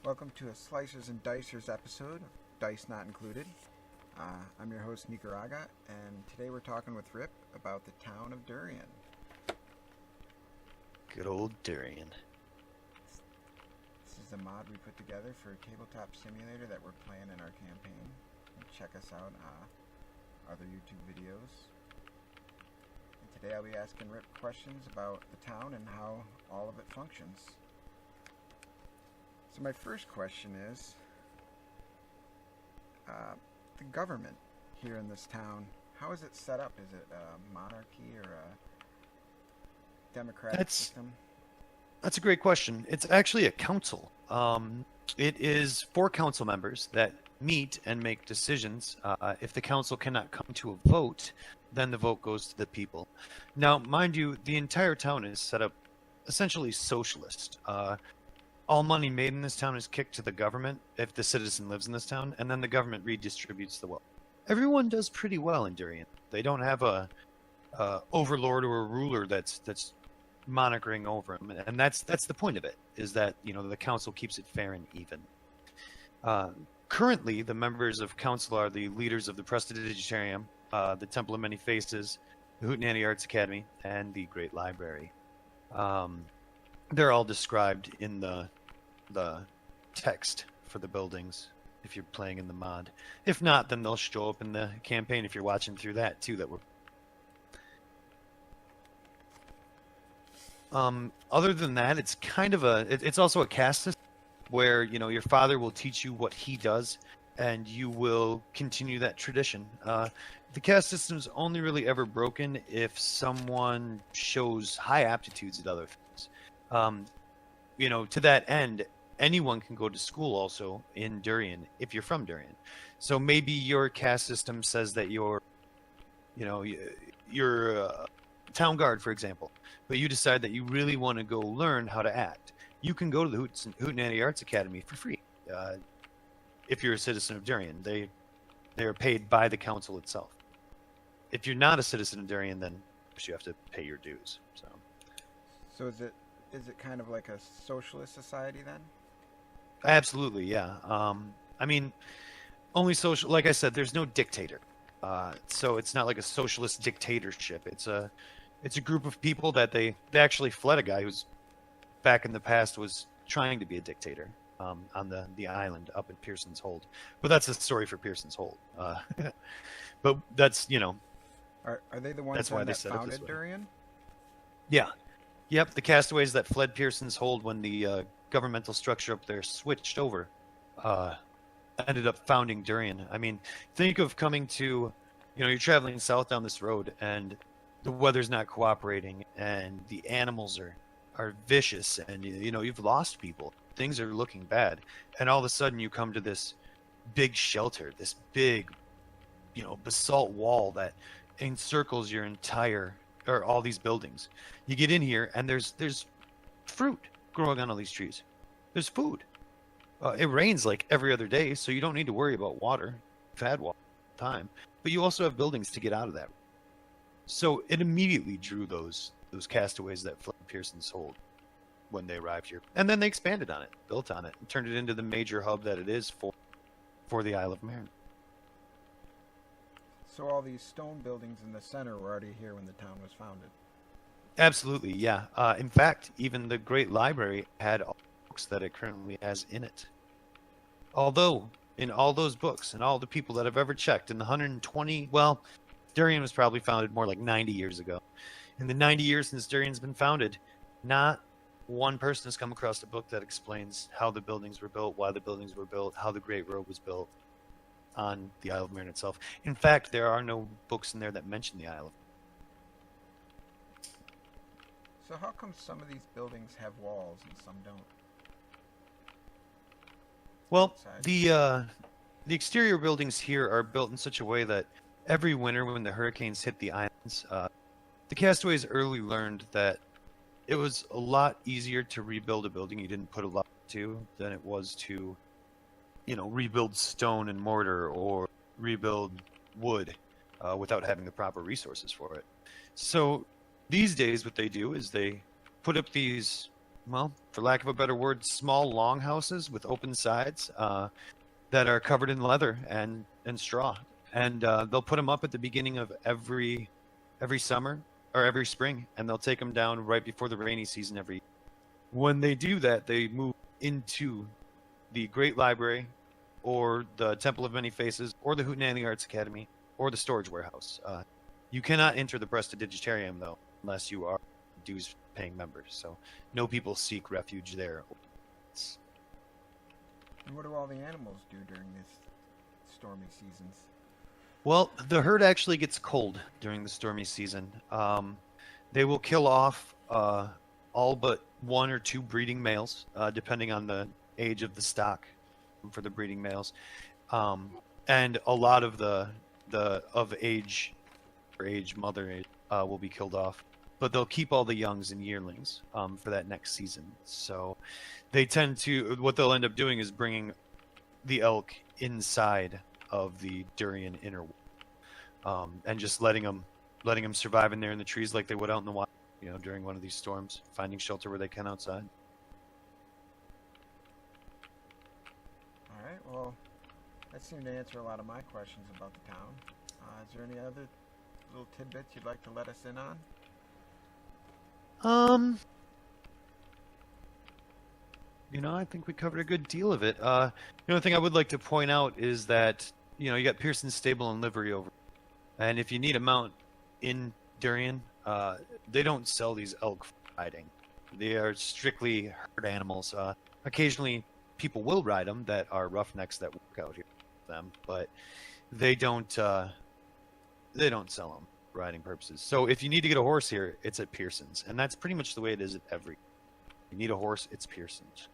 Welcome to a Slicers and Dicers episode of Dice Not Included. I'm your host, Nicaragua, and today we're talking with Rip about the town of Durian. Good old Durian. This is a mod we put together for TableTop Simulator that we're playing in our campaign. Check us out other YouTube videos. And today I'll be asking Rip questions about the town and how all of it functions. So my first question is, the government here in this town, how is it set up? Is it a monarchy or a democratic system? That's a great question. It's actually a council. It is 4 council members that meet and make decisions. If the council cannot come to a vote, then the vote goes to the people. Now, mind you, the entire town is set up essentially socialist. All money made in this town is kicked to the government if the citizen lives in this town, and then the government redistributes the wealth. Everyone does pretty well in Durian. They don't have a overlord or a ruler that's monitoring over them, and that's the point of it. Is that the council keeps it fair and even. Currently, the members of council are the leaders of the Prestidigitarium, the Temple of Many Faces, the Hootenanny Arts Academy, and the Great Library. They're all described in the text for the buildings if you're playing in the mod. If not, then they'll show up in the campaign if you're watching through that too. Other than that, it's kind of it's also a caste system where your father will teach you what he does, and you will continue that tradition. The caste system's only really ever broken if someone shows high aptitudes at other things. To that end, anyone can go to school also in Durian if you're from Durian. So maybe your caste system says that you're a town guard, for example, but you decide that you really want to go learn how to act. You can go to the Hootenanny Arts Academy for free. If you're a citizen of Durian, they are paid by the council itself. If you're not a citizen of Durian, then you have to pay your dues. So is it kind of like a socialist society then? Absolutely, yeah. Only social. Like I said, there's no dictator, so it's not like a socialist dictatorship. It's a group of people that they actually fled a guy who's back in the past was trying to be a dictator on the island up in Pearson's Hold. But that's a story for Pearson's Hold. But that's Are they the ones that founded Durian? Yeah. Yep, the castaways that fled Pearson's Hold when the governmental structure up there switched over ended up founding Durian. I mean, think of coming to, you're traveling south down this road and the weather's not cooperating and the animals are vicious and, you've lost people. Things are looking bad. And all of a sudden you come to this big shelter, this big, basalt wall that encircles your entire, or all these buildings. You get in here and there's fruit growing on all these trees. There's food. It rains like every other day, so you don't need to worry about water. You've had water all the time, but you also have buildings to get out of that. So it immediately drew those castaways that fled Pearson's Hold when they arrived here, and then they expanded on it, built on it, and turned it into the major hub that it is for the Isle of Man. So all these stone buildings in the center were already here when the town was founded? Absolutely, yeah. In fact, even the Great Library had all the books that it currently has in it. Although, in all those books and all the people that have ever checked, in the 120, Durian was probably founded more like 90 years ago. In the 90 years since Durian's been founded, not one person has come across a book that explains how the buildings were built, why the buildings were built, how the Great Road was built on the Isle of Man itself. In fact, there are no books in there that mention the Isle of Man. So how come some of these buildings have walls and some don't? Well, the exterior buildings here are built in such a way that every winter when the hurricanes hit the islands, the castaways early learned that it was a lot easier to rebuild a building you didn't put a lot into than it was to, rebuild stone and mortar or rebuild wood without having the proper resources for it. So these days what they do is they put up these well, for lack of a better word, small longhouses with open sides that are covered in leather and straw. And they'll put them up at the beginning of every summer or every spring, and they'll take them down right before the rainy season every. When they do that, they move into the Great Library, or the Temple of Many Faces, or the Hootenanny Arts Academy, or the Storage Warehouse. You cannot enter the Prestidigitarium, though, unless you are dues-paying members. So no people seek refuge there. And what do all the animals do during these stormy seasons? Well, the herd actually gets cold during the stormy season. They will kill off all but 1 or 2 breeding males, depending on the age of the stock for the breeding males, and a lot of the mother age will be killed off. But they'll keep all the youngs and yearlings for that next season. So they tend to, what they'll end up doing is bringing the elk inside of the Durian inner and just letting them survive in there in the trees like they would out in the wild, during one of these storms, finding shelter where they can outside. All right, well, that seemed to answer a lot of my questions about the town. Is there any other little tidbits you'd like to let us in on? I think we covered a good deal of it. The only thing I would like to point out is that, you got Pearson's Stable and Livery over. And if you need a mount in Durian, they don't sell these elk for riding. They are strictly herd animals. Occasionally, people will ride them that are roughnecks that work out here with them, but they don't sell them for riding purposes. So if you need to get a horse here, it's at Pearson's, and that's pretty much the way it is at every. You need a horse, it's Pearson's.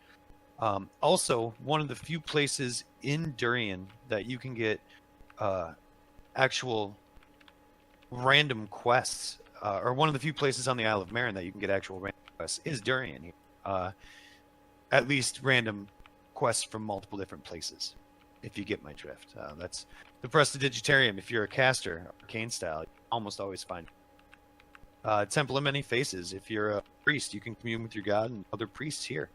Also, one of the few places in Durian that you can get actual random quests, or one of the few places on the Isle of Marin that you can get actual random quests is Durian. At least random quests from multiple different places, if you get my drift. That's the Prestidigitarium. If you're a caster, arcane style, you almost always find Temple of Many Faces. If you're a priest, you can commune with your god and other priests here.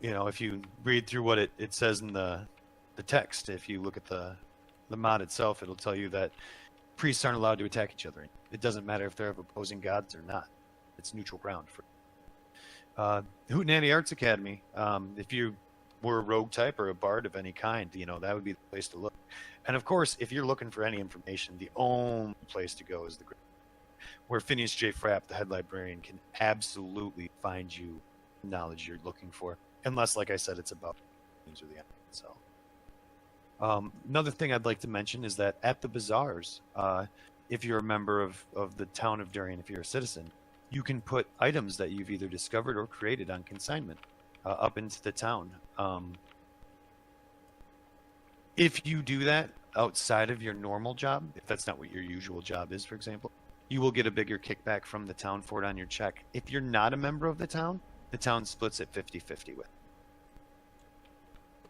If you read through what it says in the text, if you look at the mod itself, it'll tell you that priests aren't allowed to attack each other. It doesn't matter if they're of opposing gods or not. It's neutral ground for Hootenanny Arts Academy. If you were a rogue type or a bard of any kind, that would be the place to look. And of course, if you're looking for any information, the only place to go is the where Phineas J. Frapp, the head librarian, can absolutely find you the knowledge you're looking for. Unless, like I said, it's about things or the animal itself. Another thing I'd like to mention is that at the bazaars, if you're a member of the town of Durian, if you're a citizen, you can put items that you've either discovered or created on consignment up into the town. If you do that outside of your normal job, if that's not what your usual job is, for example, you will get a bigger kickback from the town for it on your check. If you're not a member of the town splits it 50-50 with.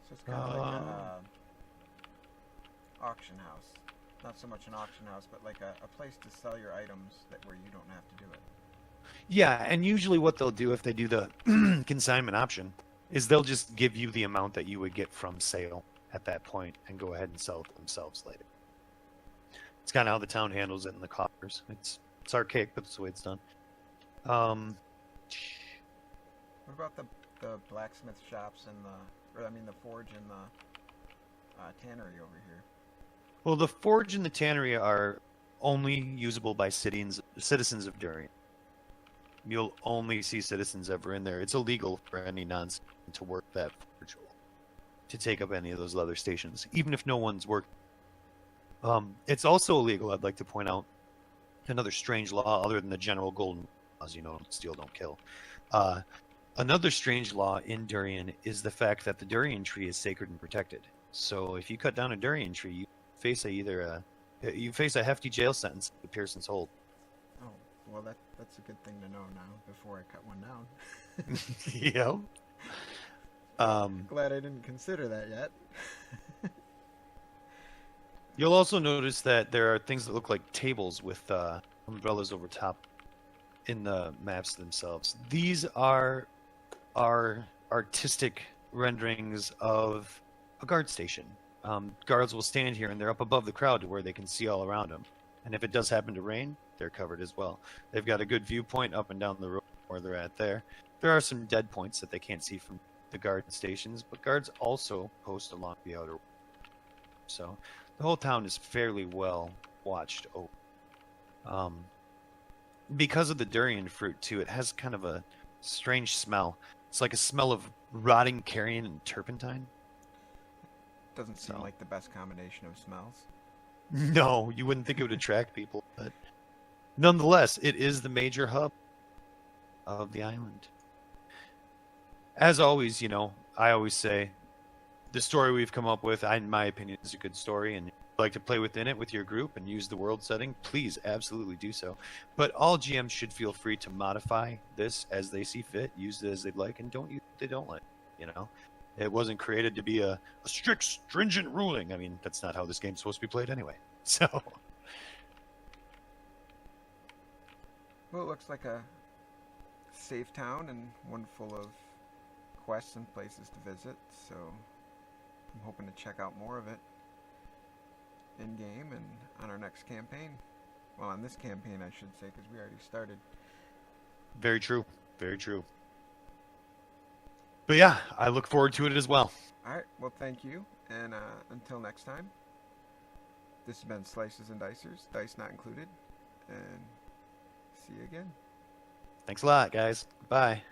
So it's kind of like a auction house. Not so much an auction house, but like a place to sell your items where you don't have to do it. Yeah, and usually what they'll do if they do the consignment option is they'll just give you the amount that you would get from sale at that point and go ahead and sell it themselves later. It's kind of how the town handles it in the coffers. It's archaic, but it's the way it's done. What about the blacksmith shops and the forge and the tannery over here? Well, the forge and the tannery are only usable by citizens of Durian. You'll only see citizens ever in there. It's illegal for any non-citizen to work that forge, to take up any of those leather stations, even if no one's working. It's also illegal, I'd like to point out, another strange law other than the general golden laws, steal, don't kill. Another strange law in Durian is the fact that the Durian tree is sacred and protected. So if you cut down a Durian tree, you face a hefty jail sentence at Pearson's Hold. Oh, well, that's a good thing to know now before I cut one down. Yep. Glad I didn't consider that yet. You'll also notice that there are things that look like tables with umbrellas over top. in the maps themselves. These are artistic renderings of a guard station. Guards will stand here and they're up above the crowd to where they can see all around them. And if it does happen to rain, they're covered as well. They've got a good viewpoint up and down the road where they're at there. There are some dead points that they can't see from the guard stations, but guards also post along the outer wall. So the whole town is fairly well watched over. Because of the durian fruit, too, it has kind of a strange smell. It's like a smell of rotting carrion and turpentine. Doesn't seem like the best combination of smells. No, you wouldn't think it would attract people, but nonetheless, it is the major hub of the island. As always, I always say the story we've come up with, in my opinion, is a good story, and if you'd like to play within it with your group and use the world setting, please absolutely do so. But all GMs should feel free to modify this as they see fit, use it as they'd like, and don't use it they don't like. It wasn't created to be a strict, stringent ruling. I mean, that's not how this game's supposed to be played anyway. So, well, it looks like a safe town and one full of quests and places to visit, so I'm hoping to check out more of it in-game and on our next campaign. Well, on this campaign, I should say, because we already started. Very true. Very true. But yeah, I look forward to it as well. Alright, well, thank you, and until next time, this has been Slices and Dicers, dice not included, and see you again. Thanks a lot, guys. Bye.